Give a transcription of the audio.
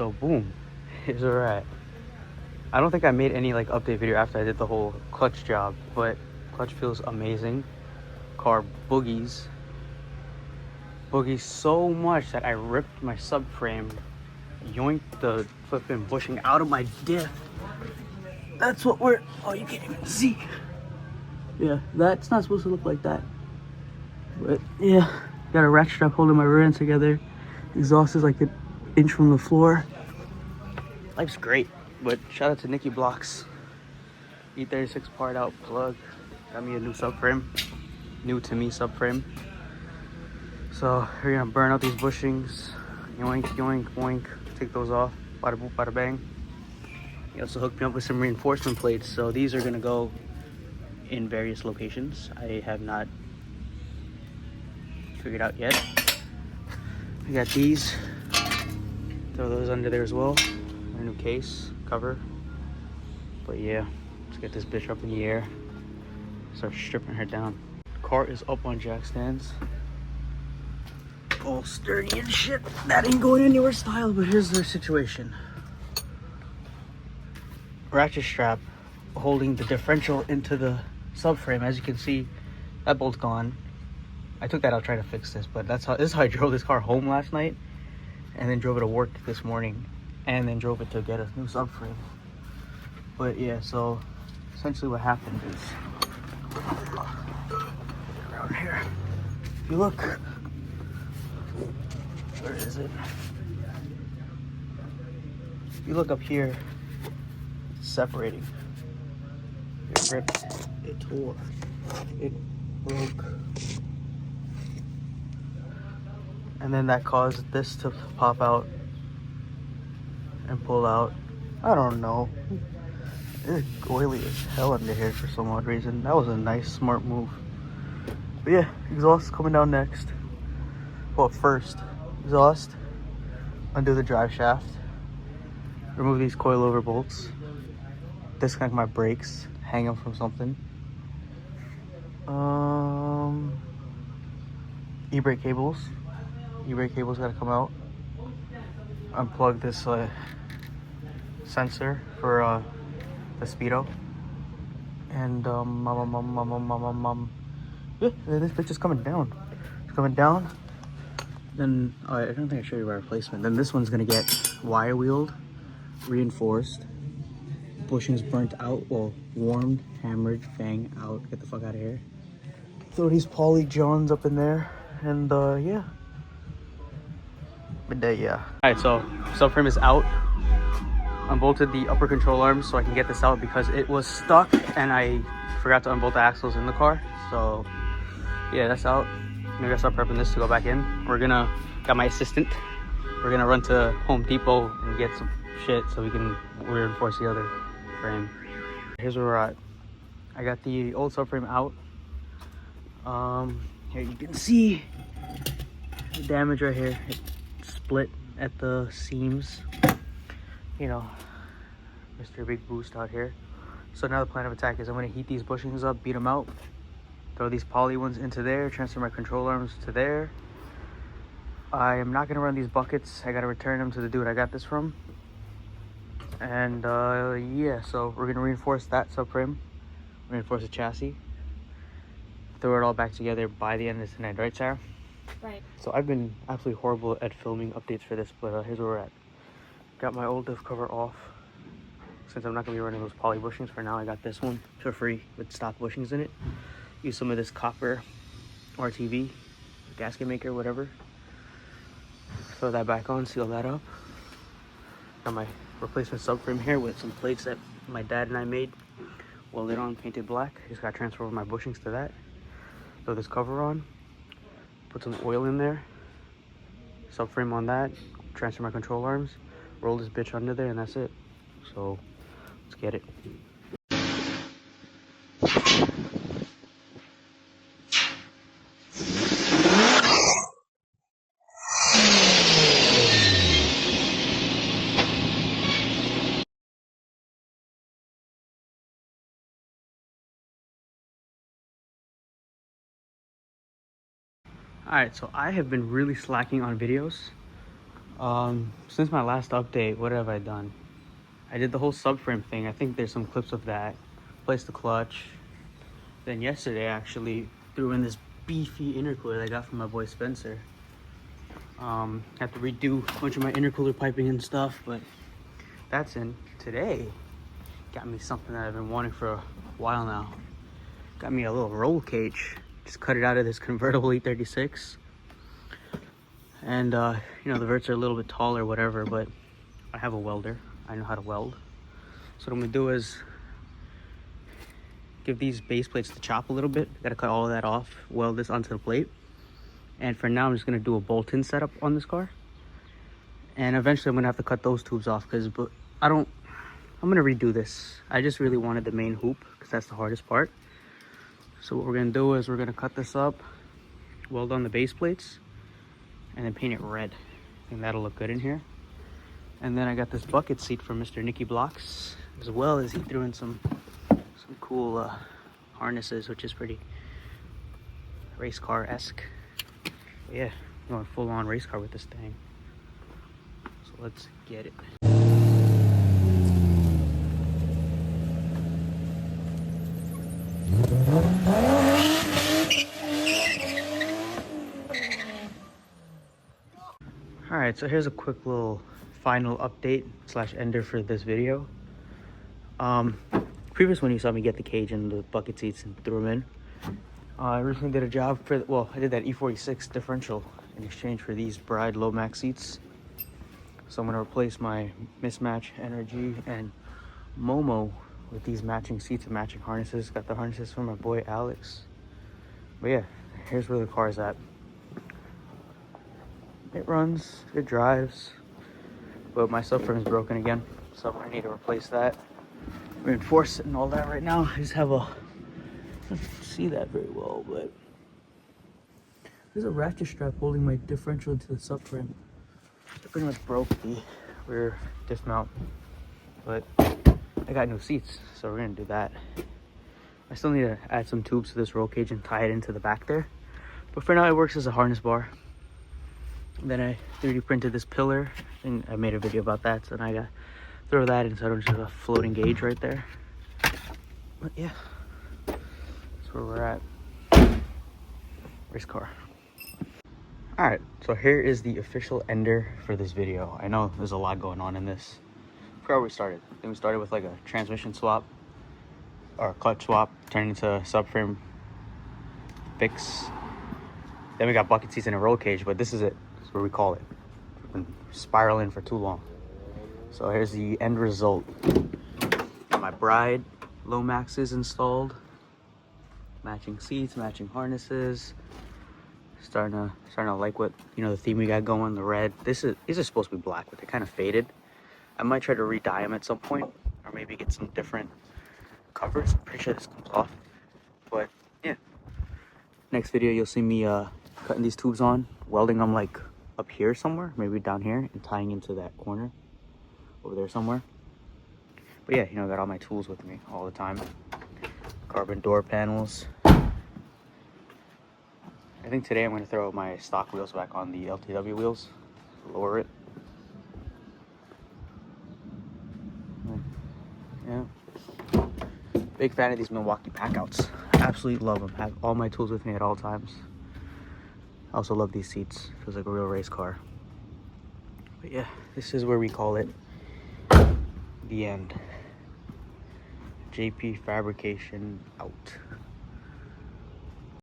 so boom, here's where we're at. I don't think I made any like update video after I did the whole clutch job, but clutch feels amazing. Car boogies so much that I ripped my subframe, yoinked the flipping bushing out of my diff. That's what we're, oh, you can't even see. Yeah, that's not supposed to look like that. But yeah, got a ratchet strap holding my rear end together. Exhaust is like an inch from the floor. Life's great, but shout out to Nikki Blocks. E36 part out plug. Got me a new subframe. New to me subframe. So we're gonna burn out these bushings. Yoink, yoink, boink. Take those off. Bada boop, bada bang. He also hooked me up with some reinforcement plates. So these are gonna go in various locations. I have not figured out yet. I got these. Throw those under there as well. A new case, cover. But yeah, let's get this bitch up in the air. Start stripping her down. Car is up on jack stands. All sturdy and shit. That ain't going anywhere style, but here's the situation. Ratchet strap holding the differential into the subframe. As you can see, that bolt's gone. I took that out trying to fix this, but this is how I drove this car home last night, and then drove it to work this morning, and then drove it to get a new subframe. But yeah, so essentially what happened is around here. If you look, where is it? If you look up here, it's separating. It ripped, it tore, it broke. And then that caused this to pop out and pull out. I don't know. It's oily as hell under here for some odd reason. That was a nice, smart move. But yeah, exhaust coming down next. Well, first, exhaust, undo the drive shaft, remove these coilover bolts, disconnect my brakes, hang them from something. E-brake cables. E-brake cables gotta come out. Unplug this sensor for the speedo. And yeah, this bitch is coming down. It's coming down. Then I don't think I showed you my replacement. Then this one's gonna get wire wheeled, reinforced, bushings burnt out, well, warmed, hammered, fang out. Get the fuck out of here. Throw these poly johns up in there, and yeah. But yeah. All right, so subframe is out. Unbolted the upper control arms so I can get this out because it was stuck and I forgot to unbolt the axles in the car. So yeah, that's out. Maybe I'll start prepping this to go back in. Got my assistant. We're gonna run to Home Depot and get some shit so we can reinforce the other frame. Here's where we're at. I got the old subframe out. Here you can see the damage right here. It split at the seams. You know, Mr. Big Boost out here. So now the plan of attack is I'm gonna heat these bushings up, beat them out, throw these poly ones into there, transfer my control arms to there. I am not gonna run these buckets. I gotta return them to the dude I got this from. And yeah, so we're gonna reinforce that subframe, reinforce the chassis, throw it all back together by the end of this night, right, Sarah? Right. So I've been absolutely horrible at filming updates for this, but here's where we're at. Got my old diff cover off. Since I'm not gonna be running those poly bushings for now, I got this one for free with stock bushings in it. Use some of this copper RTV, gasket maker, whatever. Throw that back on, seal that up. Got my replacement subframe here with some plates that my dad and I made. Welded on, painted black. Just gotta transfer over my bushings to that. Throw this cover on. Put some oil in there. Subframe on that. Transfer my control arms. Roll this bitch under there and that's it. So let's get it. Alright, so I have been really slacking on videos. Since my last update, what have I done? I did the whole subframe thing. I think there's some clips of that. Placed the clutch. Then yesterday, I actually threw in this beefy intercooler that I got from my boy Spencer. Have to redo a bunch of my intercooler piping and stuff, but that's in. Today, got me something that I've been wanting for a while now. Got me a little roll cage. Just cut it out of this convertible E36. And, you know, the verts are a little bit taller, whatever, but I have a welder. I know how to weld. So what I'm gonna do is give these base plates to chop a little bit. Gotta cut all of that off, weld this onto the plate. And for now, I'm just gonna do a bolt-in setup on this car. And eventually I'm gonna have to cut those tubes off because I'm gonna redo this. I just really wanted the main hoop because that's the hardest part. So what we're gonna do is we're gonna cut this up, weld on the base plates, and then paint it red. I think that'll look good in here. And then I got this bucket seat from Mr. Nicky Blocks, as well as he threw in some cool harnesses, which is pretty race car-esque. Yeah, I'm going full on race car with this thing. So let's get it. All right, so here's a quick little final update / ender for this video. Previous when you saw me get the cage and the bucket seats and threw them in, I recently did a job for, well, I did that E46 differential in exchange for these Bride low max seats. So I'm gonna replace my Mismatch Energy and Momo with these matching seats and matching harnesses. Got the harnesses from my boy Alex. But yeah, here's where the car is at. It runs, it drives, but my subframe is broken again, so I'm gonna need to replace that, reinforce it and all that. Right now I just have I don't see that very well, but there's a ratchet strap holding my differential into the subframe. I pretty much broke the rear diff mount, but I got new seats, so we're gonna do that. I still need to add some tubes to this roll cage and tie it into the back there, but for now it works as a harness bar. Then I 3D printed this pillar, and I made a video about that, so then I got throw that in so I don't just have a floating gauge right there. But yeah, that's where we're at. Race car. All right, so here is the official ender for this video. I know there's a lot going on in this. I forgot where we started. I think we started with like a transmission swap or a clutch swap, turned into a subframe fix. Then we got bucket seats and a roll cage, but this is it. This is where we call it. We've been spiraling for too long. So here's the end result. Got my Bride low maxes installed. Matching seats, matching harnesses. Starting to like what, you know, the theme we got going, the red. These are supposed to be black, but they kind of faded. I might try to re-dye them at some point, or maybe get some different covers. I'm pretty sure this comes off. But yeah. Next video you'll see me cutting these tubes on, welding them like up here somewhere, maybe down here, and tying into that corner over there somewhere. But yeah, you know, I got all my tools with me all the time. Carbon door panels. I think today I'm going to throw my stock wheels back on the LTW wheels, lower it. Yeah. Big fan of these Milwaukee packouts. Absolutely love them. Have all my tools with me at all times. I also love these seats. Feels like a real race car. But yeah, this is where we call it the end. JP Fabrication out.